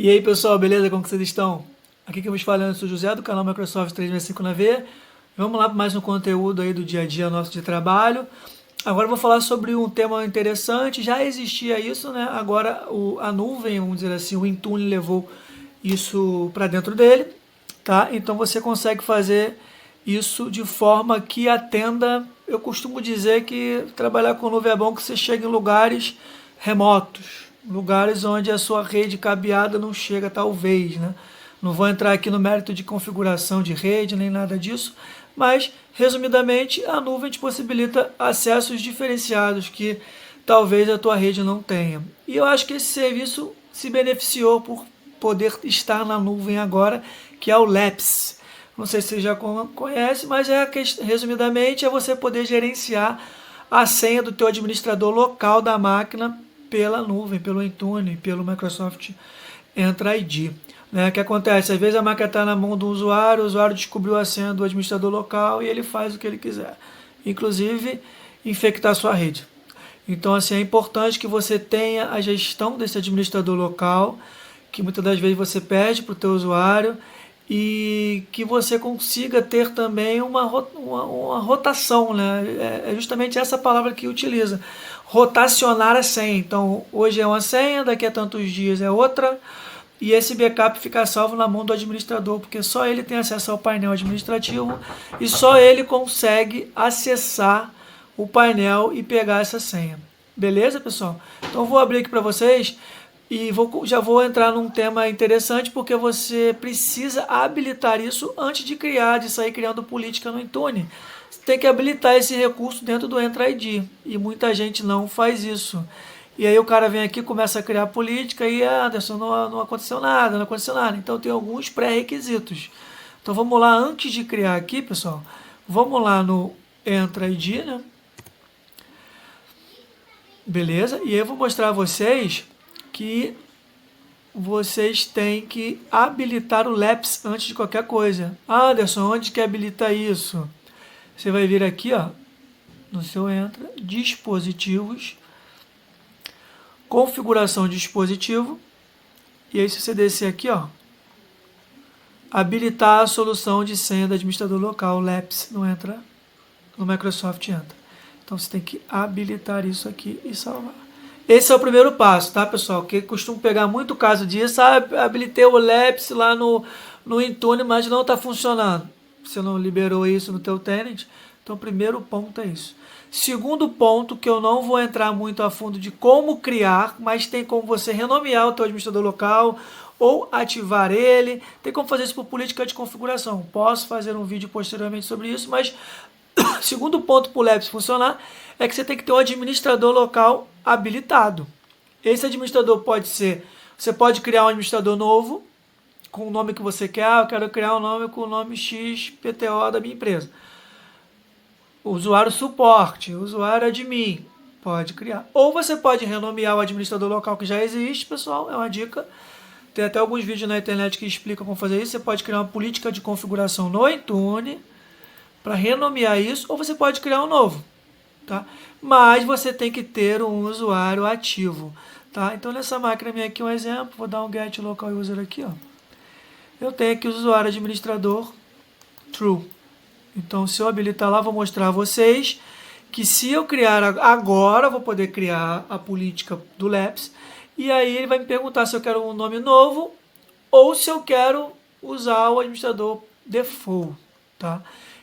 E aí pessoal, beleza? Como que vocês estão? Aqui que eu vos falando, eu sou o José do canal Microsoft 365 na V. Vamos lá para mais um conteúdo aí do dia a dia nosso de trabalho. Agora eu vou falar sobre um tema interessante. Já existia isso, né? Agora a nuvem, vamos dizer assim, o Intune levou isso para dentro dele, tá? Então você consegue fazer isso de forma que atenda. Eu costumo dizer que trabalhar com nuvem é bom que você chegue em lugares remotos, lugares onde a sua rede cabeada não chega, talvez, né? Não vou entrar aqui no mérito de configuração de rede nem nada disso, mas resumidamente a nuvem te possibilita acessos diferenciados que talvez a tua rede não tenha. E eu acho que esse serviço se beneficiou por poder estar na nuvem agora, que é o Labs. Não sei se você já conhece, mas resumidamente é você poder gerenciar a senha do teu administrador local da máquina pela nuvem, pelo Intune, pelo Microsoft Entra ID. Né? O que acontece? Às vezes a máquina está na mão do usuário, o usuário descobriu a senha do administrador local e ele faz o que ele quiser, inclusive infectar a sua rede. Então, assim, é importante que você tenha a gestão desse administrador local, que muitas das vezes você pede para o teu usuário, e que você consiga ter também uma rotação, né? É justamente essa palavra que utiliza, rotacionar a senha. Então, hoje é uma senha, daqui a tantos dias é outra, e esse backup fica salvo na mão do administrador, porque só ele tem acesso ao painel administrativo e só ele consegue acessar o painel e pegar essa senha. Beleza, pessoal? Então, eu vou abrir aqui para vocês e já vou entrar num tema interessante, porque você precisa habilitar isso antes de sair criando política no Intune. Você tem que habilitar esse recurso dentro do Entra ID, e muita gente não faz isso. E aí o cara vem aqui, começa a criar política e, Anderson, não aconteceu nada, não aconteceu nada. Então tem alguns pré-requisitos. Então vamos lá, antes de criar aqui, pessoal, vamos lá no Entra ID, né? Beleza? E aí eu vou mostrar a vocês que vocês têm que habilitar o Labs antes de qualquer coisa. Anderson, onde que habilita isso? Você vai vir aqui, ó, no seu Entra, dispositivos, configuração de dispositivo, e aí se você descer aqui, ó, habilitar a solução de senha do administrador local, Labs, não entra no Microsoft Entra. Então você tem que habilitar isso aqui e salvar. Esse é o primeiro passo, tá, pessoal? Que costumo pegar muito caso disso. Habilitei o Labs lá no Intune, mas não está funcionando. Você não liberou isso no teu tenant. Então, o primeiro ponto é isso. Segundo ponto, que eu não vou entrar muito a fundo de como criar, mas tem como você renomear o teu administrador local ou ativar ele. Tem como fazer isso por política de configuração. Posso fazer um vídeo posteriormente sobre isso, mas segundo ponto para o Labs funcionar é que você tem que ter um administrador local habilitado. Esse administrador pode ser, você pode criar um administrador novo com o nome que você quer. Eu quero criar um nome com o nome XPTO da minha empresa. Usuário suporte, usuário admin, pode criar. Ou você pode renomear o administrador local que já existe, pessoal, é uma dica. Tem até alguns vídeos na internet que explicam como fazer isso. Você pode criar uma política de configuração no Intune para renomear isso, ou você pode criar um novo, tá? Mas você tem que ter um usuário ativo, tá? Então nessa máquina minha aqui um exemplo, vou dar um get local user aqui, ó. Eu tenho aqui o usuário administrador true. Então se eu habilitar lá, vou mostrar a vocês que se eu criar agora, eu vou poder criar a política do Labs, e aí ele vai me perguntar se eu quero um nome novo ou se eu quero usar o administrador default, tá?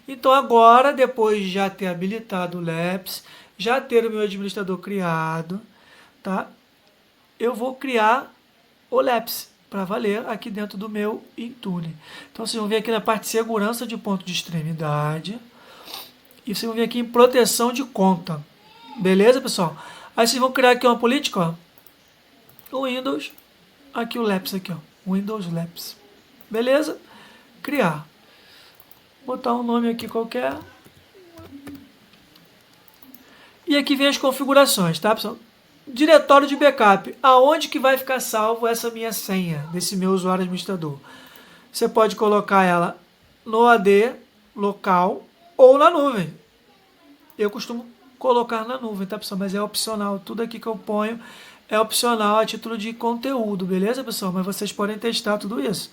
Então agora, depois de já ter habilitado o Labs, já ter o meu administrador criado, tá? Eu vou criar o Labs para valer aqui dentro do meu Intune. Então vocês vão vir aqui na parte de segurança de ponto de extremidade e vocês vão vir aqui em proteção de conta. Beleza, pessoal? Aí vocês vão criar aqui uma política, ó. O Windows, aqui o Labs aqui, ó. Windows Labs. Beleza? Criar. Botar um nome aqui qualquer. E aqui vem as configurações, tá, pessoal? Diretório de backup. Aonde que vai ficar salvo essa minha senha desse meu usuário administrador? Você pode colocar ela no AD local ou na nuvem. Eu costumo colocar na nuvem, tá, pessoal? Mas é opcional. Tudo aqui que eu ponho é opcional a título de conteúdo, beleza, pessoal? Mas vocês podem testar tudo isso.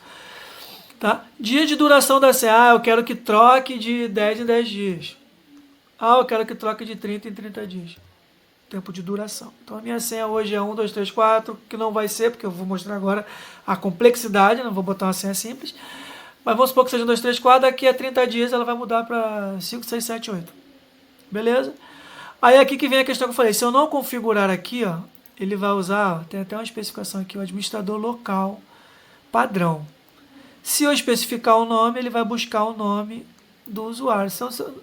Tá? Dia de duração da senha. Eu quero que troque de 10 em 10 dias. Eu quero que troque de 30 em 30 dias. Tempo de duração. Então, a minha senha hoje é 1, 2, 3, 4, que não vai ser, porque eu vou mostrar agora a complexidade, não vou botar uma senha simples. Mas vamos supor que seja 1, 2, 3, 4, daqui a 30 dias ela vai mudar para 5, 6, 7, 8. Beleza? Aí aqui que vem a questão que eu falei. Se eu não configurar aqui, ó, ele vai usar, tem até uma especificação aqui, o administrador local padrão. Se eu especificar o nome, ele vai buscar o nome do usuário.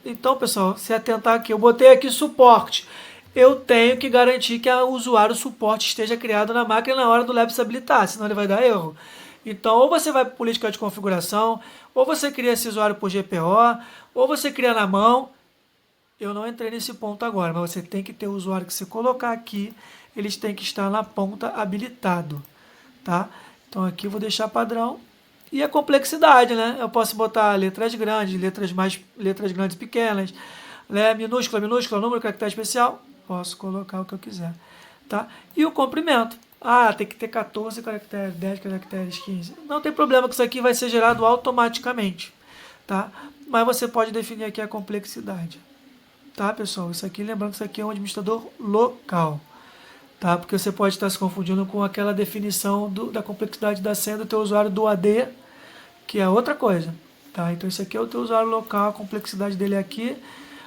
Então, pessoal, se atentar aqui, eu botei aqui suporte. Eu tenho que garantir que o usuário suporte esteja criado na máquina na hora do Labs habilitar, senão ele vai dar erro. Então, ou você vai para política de configuração, ou você cria esse usuário por GPO, ou você cria na mão. Eu não entrei nesse ponto agora, mas você tem que ter o usuário que você colocar aqui, eles têm que estar na ponta habilitado, tá? Então aqui eu vou deixar padrão. E a complexidade, né? Eu posso botar letras grandes, letras grandes e pequenas, né? Minúscula, número, caractere especial. Posso colocar o que eu quiser, tá? E o comprimento. Tem que ter 14 caracteres, 10 caracteres, 15. Não tem problema que isso aqui vai ser gerado automaticamente, tá? Mas você pode definir aqui a complexidade. Tá, pessoal? Isso aqui, lembrando que isso aqui é um administrador local, tá? Porque você pode estar se confundindo com aquela definição da complexidade da senha do teu usuário do AD, que é outra coisa, tá? Então, isso aqui é o teu usuário local, a complexidade dele é aqui,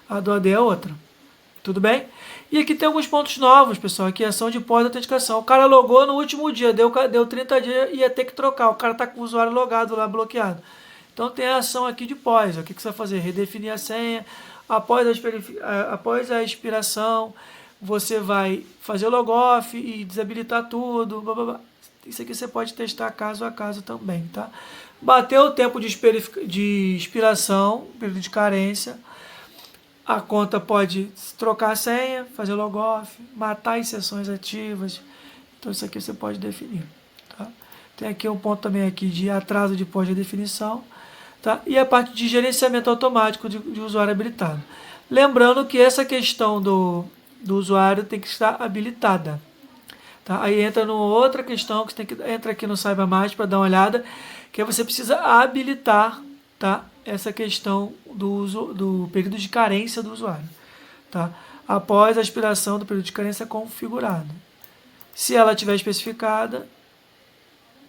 a do AD é outra. Tudo bem? E aqui tem alguns pontos novos, pessoal, aqui é ação de pós-autenticação. O cara logou no último dia, deu 30 dias e ia ter que trocar. O cara está com o usuário logado lá, bloqueado. Então, tem a ação aqui de pós. O que você vai fazer? Redefinir a senha. Após a expiração, você vai fazer o logoff e desabilitar tudo. Blá, blá, blá. Isso aqui você pode testar caso a caso também, tá? Bateu o tempo de expiração, período de carência, a conta pode trocar a senha, fazer logoff, matar as sessões ativas. Então isso aqui você pode definir, tá? Tem aqui um ponto também aqui de atraso de pós-redefinição. Tá? E a parte de gerenciamento automático de usuário habilitado. Lembrando que essa questão do usuário tem que estar habilitada. Tá? Aí entra numa outra questão que você tem que entra aqui no Saiba Mais para dar uma olhada, que é você precisa habilitar, tá? Essa questão do período de carência do usuário. Tá? Após a expiração do período de carência configurado. Se ela estiver especificada,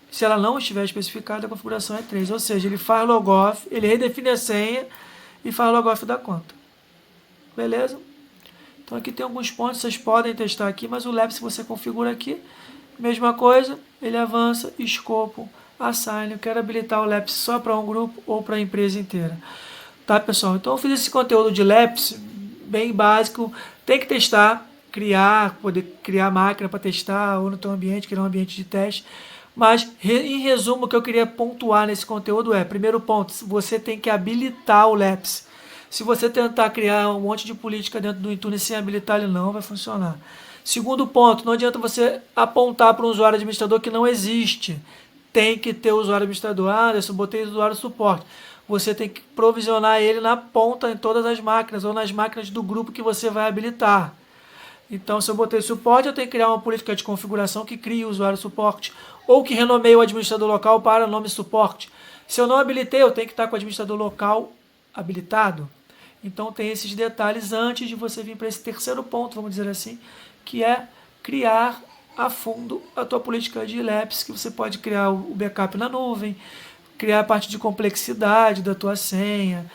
se ela não estiver especificada, a configuração é 3. Ou seja, ele faz logoff, ele redefine a senha e faz logoff da conta. Beleza? Então aqui tem alguns pontos, vocês podem testar aqui, mas o Labs você configura aqui. Mesma coisa, ele avança, escopo, assign. Eu quero habilitar o Labs só para um grupo ou para a empresa inteira. Tá, pessoal? Então eu fiz esse conteúdo de Labs bem básico. Tem que testar, poder criar máquina para testar, ou no teu ambiente, criar um ambiente de teste. Mas, em resumo, o que eu queria pontuar nesse conteúdo é, primeiro ponto, você tem que habilitar o Labs. Se você tentar criar um monte de política dentro do Intune sem habilitar, ele não vai funcionar. Segundo ponto, não adianta você apontar para um usuário administrador que não existe. Tem que ter o usuário administrador. Anderson, botei o usuário suporte. Você tem que provisionar ele na ponta em todas as máquinas ou nas máquinas do grupo que você vai habilitar. Então, se eu botei suporte, eu tenho que criar uma política de configuração que crie o usuário suporte ou que renomeie o administrador local para o nome suporte. Se eu não habilitei, eu tenho que estar com o administrador local habilitado. Então, tem esses detalhes antes de você vir para esse terceiro ponto, vamos dizer assim, que é criar a fundo a tua política de Labs, que você pode criar o backup na nuvem, criar a parte de complexidade da tua senha,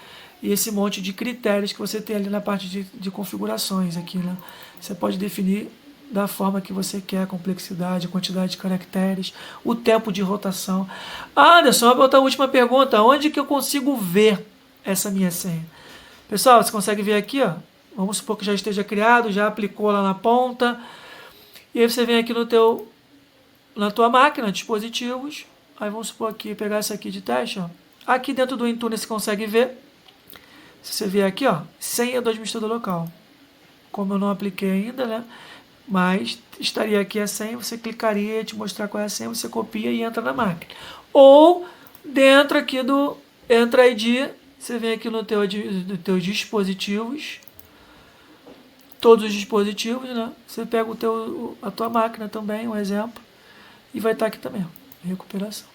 e esse monte de critérios que você tem ali na parte de configurações aqui, né? Você pode definir da forma que você quer a complexidade, a quantidade de caracteres, o tempo de rotação. Anderson, vou botar a última pergunta. Onde que eu consigo ver essa minha senha? Pessoal, você consegue ver aqui, ó. Vamos supor que já esteja criado, já aplicou lá na ponta. E aí você vem aqui na tua máquina, dispositivos. Aí vamos supor aqui, pegar essa aqui de teste, ó. Aqui dentro do Intune você consegue ver. Se você vier aqui, ó, senha do administrador local. Como eu não apliquei ainda, né? Mas estaria aqui a senha, você clicaria e te mostrar qual é a senha, você copia e entra na máquina. Ou dentro aqui do Entra ID, você vem aqui no teu dispositivos, todos os dispositivos, né? Você pega a tua máquina também, um exemplo, e vai estar aqui também, ó, recuperação.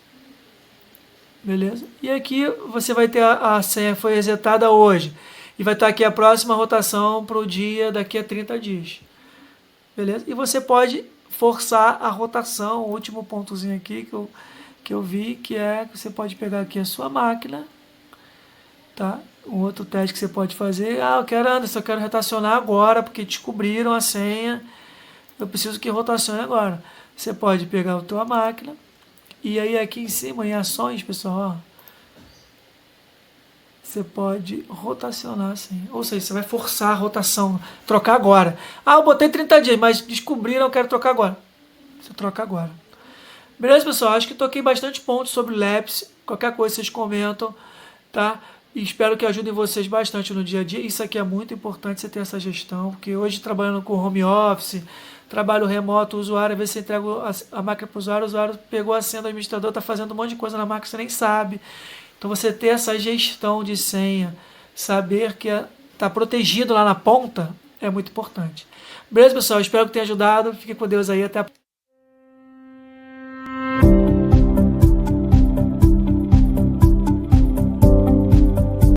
Beleza? E aqui você vai ter a senha foi resetada hoje. E vai estar aqui a próxima rotação para o dia daqui a 30 dias. Beleza? E você pode forçar a rotação, o último pontozinho aqui que eu vi, que é que você pode pegar aqui a sua máquina, tá? Um outro teste que você pode fazer, eu quero, Anderson, eu quero rotacionar agora, porque descobriram a senha, eu preciso que rotacione agora. Você pode pegar a tua máquina, e aí aqui em cima, em ações, pessoal, ó, você pode rotacionar assim. Ou seja, você vai forçar a rotação, trocar agora. Eu botei 30 dias, mas descobriram, eu quero trocar agora. Você troca agora. Beleza, pessoal? Acho que toquei bastante pontos sobre o Labs. Qualquer coisa vocês comentam, tá? E espero que ajudem vocês bastante no dia a dia. Isso aqui é muito importante, você ter essa gestão, porque hoje trabalhando com home office, trabalho remoto, o usuário, às vezes você entrega a máquina para o usuário pegou a senha do administrador, está fazendo um monte de coisa na máquina, você nem sabe. Então você ter essa gestão de senha, saber que está protegido lá na ponta, é muito importante. Beleza, pessoal? Espero que tenha ajudado. Fique com Deus aí. Até a próxima.